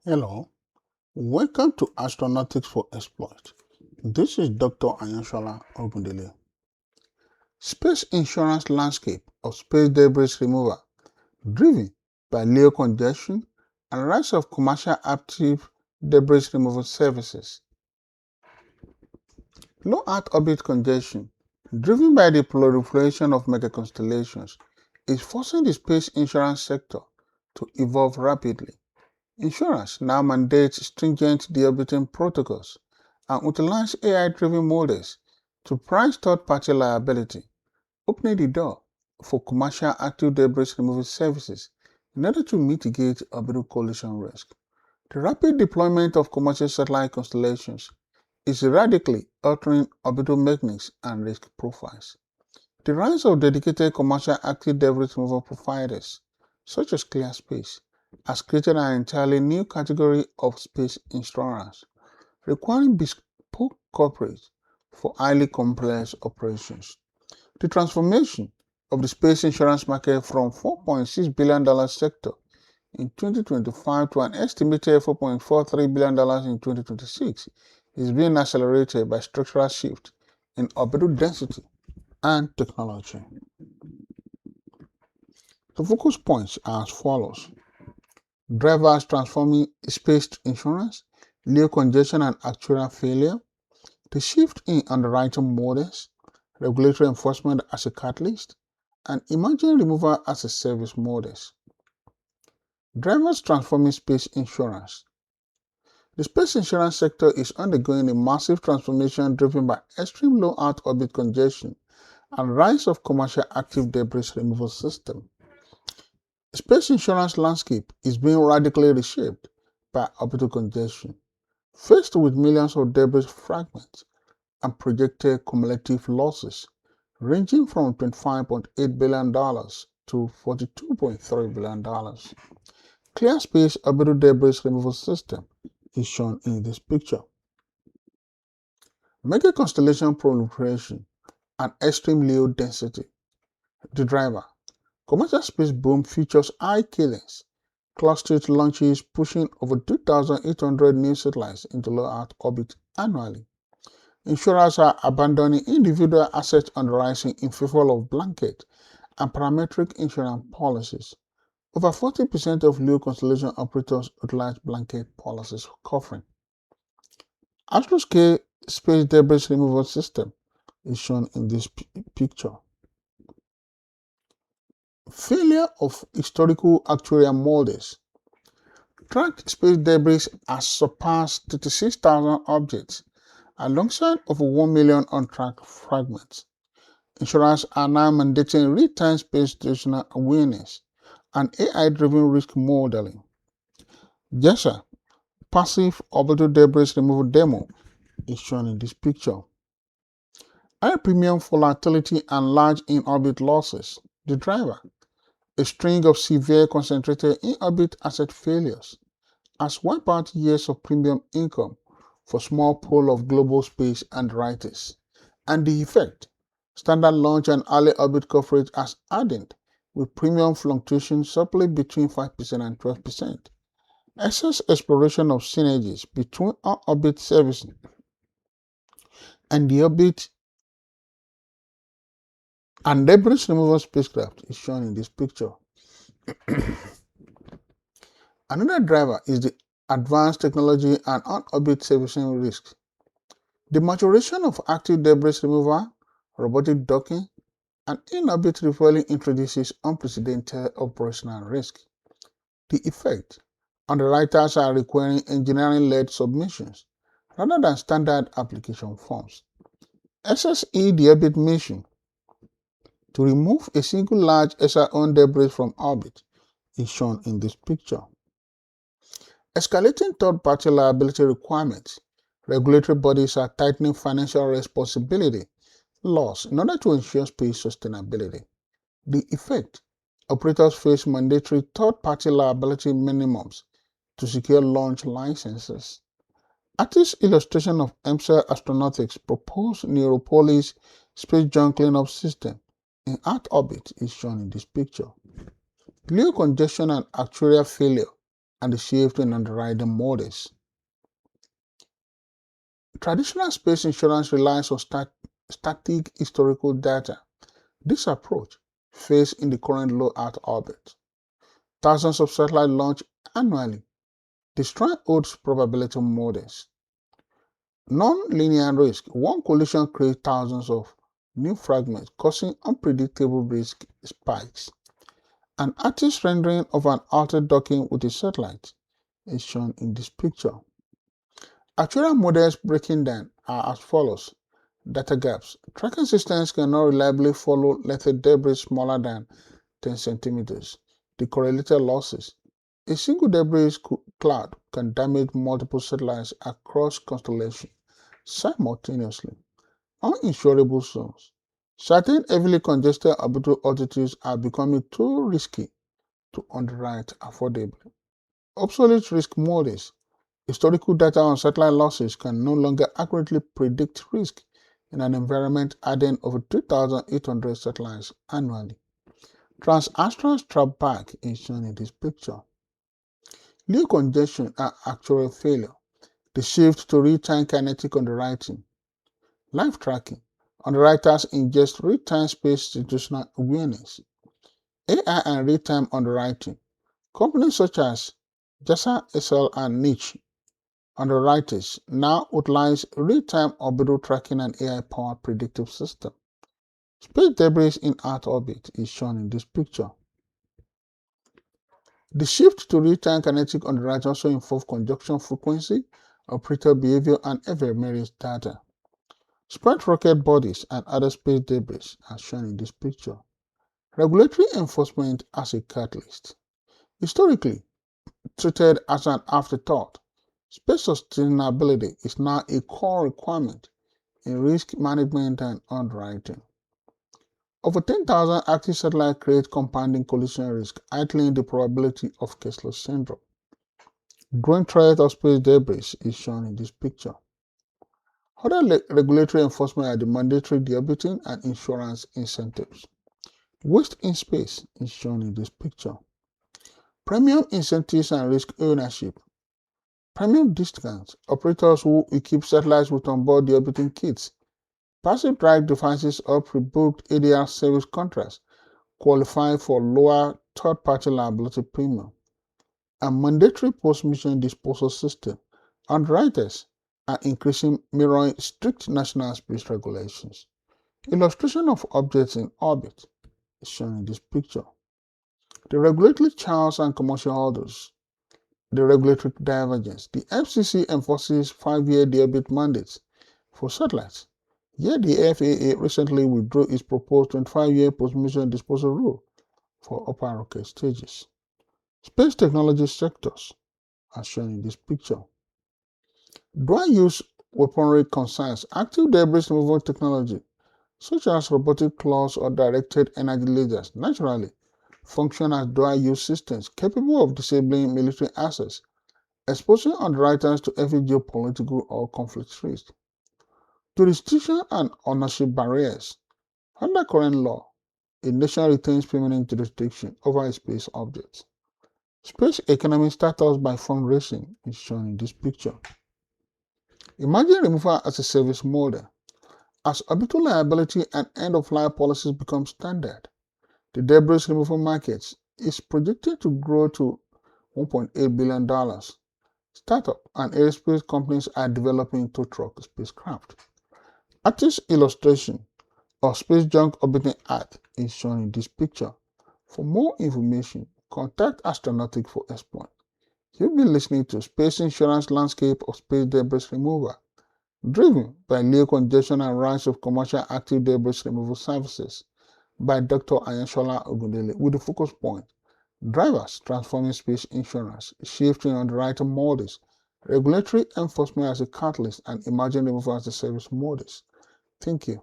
Hello, welcome to Astronautics for Exploit. This is Dr. Anyashola Ogundele. Space insurance landscape of space debris removal driven by LEO congestion and rise of commercial active debris removal services. Low Earth orbit congestion, driven by the proliferation of mega-constellations, is forcing the space insurance sector to evolve rapidly. Insurers now mandate stringent deorbiting protocols and utilize AI-driven models to price third-party liability, opening the door for commercial active debris removal services in order to mitigate orbital collision risk. The rapid deployment of commercial satellite constellations is radically altering orbital mechanics and risk profiles. The rise of dedicated commercial active debris removal providers, such as ClearSpace, has created an entirely new category of space insurance, requiring bespoke coverage for highly complex operations. The transformation of the space insurance market from $4.6 billion sector in 2025 to an estimated $4.43 billion in 2026 is being accelerated by structural shift in orbital density and technology. The focus points are as follows. Drivers transforming space insurance, LEO congestion and actuarial failure, the shift in underwriting models, regulatory enforcement as a catalyst, and emerging removal as a service models. Drivers transforming space insurance. The space insurance sector is undergoing a massive transformation driven by extreme low Earth orbit congestion and rise of commercial active debris removal system. The space insurance landscape is being radically reshaped by orbital congestion. Faced with millions of debris fragments and projected cumulative losses ranging from $25.8 billion to $42.3 billion. ClearSpace orbital debris removal system is shown in this picture. Mega-constellation proliferation and extreme LEO density. The driver. Commercial space boom features high cadence, clustered launches pushing over 2,800 new satellites into low Earth orbit annually. Insurers are abandoning individual asset underwriting in favor of blanket and parametric insurance policies. Over 40% of LEO constellation operators utilize blanket policies covering. Astroscale space debris removal system is shown in this picture. Failure of historical actuarial models. Tracked space debris has surpassed 36,000 objects alongside over 1 million untracked fragments. Insurers are now mandating real-time space situational awareness and AI-driven risk modeling. JASA passive orbital debris removal demo is shown in this picture. High premium volatility and large in-orbit losses. The driver. A string of severe concentrated in-orbit asset failures has wiped out years of premium income for small pool of global space underwriters. And the effect, standard launch and early orbit coverage has hardened with premium fluctuations supply between 5% and 12%. Excess exploration of synergies between on-orbit servicing and the orbit and debris removal spacecraft is shown in this picture. Another driver is the advanced technology and on-orbit servicing risks. The maturation of active debris removal, robotic docking, and in-orbit refueling introduces unprecedented operational risk. The effect, underwriters are requiring engineering-led submissions rather than standard application forms. SSE deorbit mission to remove a single large SR-owned debris from orbit is shown in this picture. Escalating third-party liability requirements. Regulatory bodies are tightening financial responsibility laws in order to ensure space sustainability. The effect, operators face mandatory third-party liability minimums to secure launch licenses. Artist illustration of EMSA astronautics proposed Neuropolis space junk cleanup system in Earth orbit is shown in this picture. LEO congestion and actuarial failure and the shift in underwriting models. Traditional space insurance relies on static historical data. This approach fails in the current low Earth orbit. Thousands of satellites launch annually, destroying old probability models. Non-linear risk. One collision creates thousands of new fragments, causing unpredictable risk spikes. An artist's rendering of an altered docking with a satellite is shown in this picture. Actual models breaking down are as follows. Data gaps. Tracking systems cannot reliably follow lethal debris smaller than 10 centimeters. The correlated losses. A single debris cloud can damage multiple satellites across constellations simultaneously. Uninsurable zones. Certain heavily congested orbital altitudes are becoming too risky to underwrite affordably. Obsolete risk models. Historical data on satellite losses can no longer accurately predict risk in an environment adding over 2,800 satellites annually. Trans-astral strap back is shown in this picture. New congestion and actual failure. The shift to real-time kinetic underwriting. Live tracking. Underwriters ingest real-time space situational awareness. AI and real-time underwriting. Companies such as JASA, SL, and Niche underwriters now utilize real-time orbital tracking and AI-powered predictive system. Space debris in Earth orbit is shown in this picture. The shift to real-time kinetic underwriting also involves conjunction frequency, operator behavior, and ephemeris data. Spread rocket bodies and other space debris are shown in this picture. Regulatory enforcement as a catalyst. Historically treated as an afterthought, space sustainability is now a core requirement in risk management and underwriting. Over 10,000 active satellites create compounding collision risk, heightening the probability of Kessler syndrome. Growing threat of space debris is shown in this picture. Other regulatory enforcement are the mandatory deorbiting and insurance incentives. Waste in space is shown in this picture. Premium incentives and risk ownership. Premium discounts. Operators who equip satellites with onboard deorbiting kits, passive drive devices, or pre-booked ADR service contracts qualify for lower third-party liability premium. A mandatory post-mission disposal system. Underwriters are increasing mirroring strict national space regulations. Illustration of objects in orbit is shown in this picture. The regulatory chaos and commercial hurdles. The regulatory divergence. The FCC enforces 5-year deorbit mandates for satellites, yet the FAA recently withdrew its proposed 25-year post-mission disposal rule for upper rocket stages. Space technology sectors are shown in this picture. Dual-use weaponry concerns. Active debris removal technology, such as robotic claws or directed energy lasers, naturally function as dual-use systems capable of disabling military assets, exposing underwriters to heavy geopolitical or conflict risk. Jurisdiction and ownership barriers. Under current law, a nation retains permanent jurisdiction over a space object. Space economy startups by fundraising is shown in this picture. Imagine removal as a service model. As orbital liability and end-of-life policies become standard, the debris removal market is projected to grow to $1.8 billion. Startup and aerospace companies are developing tow truck spacecraft. Artist illustration of space junk orbiting Earth is shown in this picture. For more information, contact Astronautic for exploit. You've been listening to Space Insurance Landscape of Space Debris Removal, driven by low congestion and rise of commercial active debris removal services by Dr. Ayanshola Ogundele, with the focus point: drivers transforming space insurance, shifting underwriting models, regulatory enforcement as a catalyst, and emerging removal as a service models. Thank you.